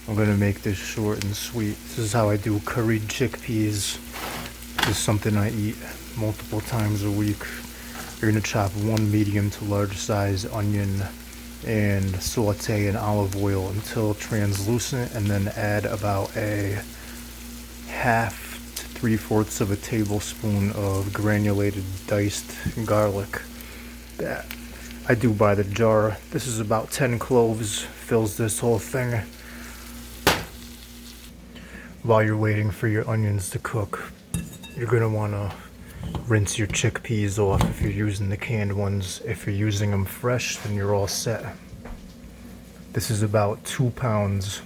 I'm gonna make this short and sweet. This is how I do curried chickpeas. This is something I eat multiple times a week. You're gonna chop one medium to large size onion and saute in olive oil until translucent, and then add about a half to 3/4 of a tablespoon of granulated diced garlic. That I do by the jar. This is about 10 cloves, fills this whole thing. While you're waiting for your onions to cook, you're gonna wanna rinse your chickpeas off if you're using the canned ones. If you're using them fresh, then you're all set. This is about 2 pounds.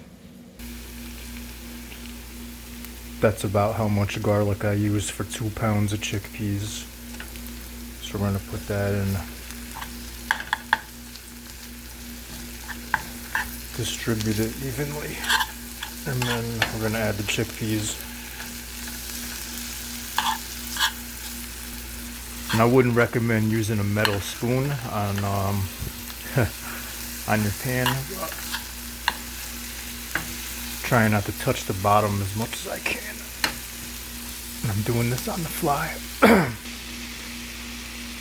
That's about how much garlic I use for 2 pounds of chickpeas. So we're gonna put that in. Distribute it evenly. And then we're gonna add the chickpeas. And I wouldn't recommend using a metal spoon on on your pan. Trying not to touch the bottom as much as I can. I'm doing this on the fly.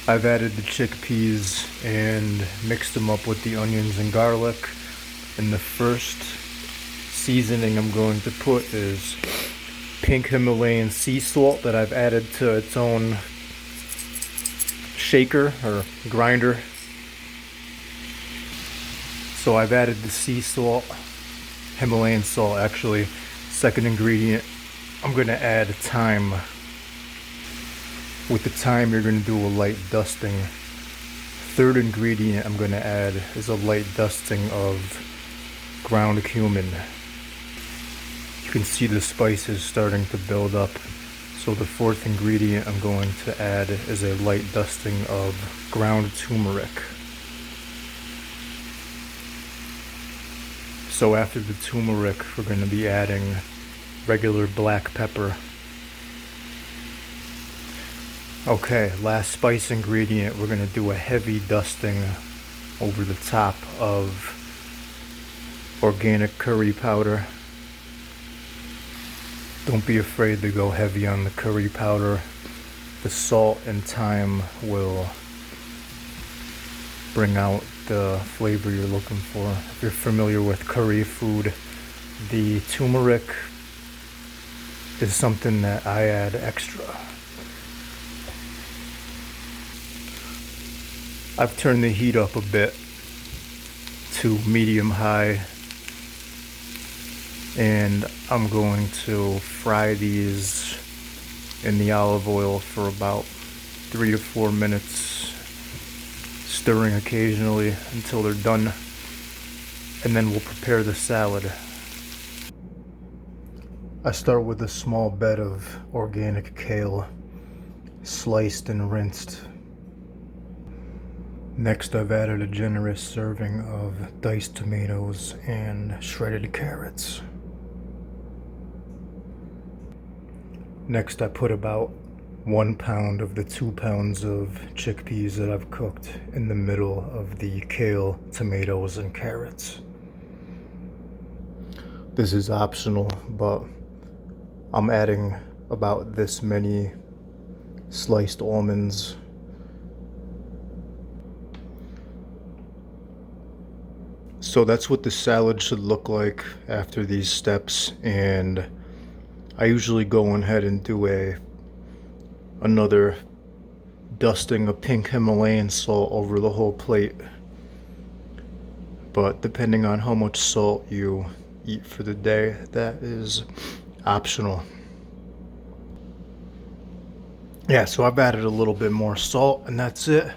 I've added the chickpeas and mixed them up with the onions and garlic. And the first seasoning I'm going to put is pink Himalayan sea salt that I've added to its own shaker or grinder. So I've added the sea salt, Himalayan salt actually. Second ingredient, I'm going to add thyme. With the thyme, you're going to do a light dusting. Third ingredient I'm going to add is a light dusting of ground cumin. You can see the spices starting to build up. So the fourth ingredient I'm going to add is a light dusting of ground turmeric. So after the turmeric, we're going to be adding regular black pepper. Okay, last spice ingredient, we're going to do a heavy dusting over the top of organic curry powder. Don't be afraid to go heavy on the curry powder. The salt and thyme will bring out the flavor you're looking for. If you're familiar with curry food, the turmeric is something that I add extra. I've turned the heat up a bit to medium high, and I'm going to fry these in the olive oil for about 3 to 4 minutes, stirring occasionally until they're done, and then we'll prepare the salad. I start with a small bed of organic kale, sliced and rinsed. Next, I've added a generous serving of diced tomatoes and shredded carrots. Next, I put about 1 pound of the 2 pounds of chickpeas that I've cooked in the middle of the kale, tomatoes, and carrots. This is optional, but I'm adding about this many sliced almonds. So that's what the salad should look like after these steps, and I usually go ahead and do another dusting of pink Himalayan salt over the whole plate. But depending on how much salt you eat for the day, that is optional. Yeah, so I've added a little bit more salt, and that's it.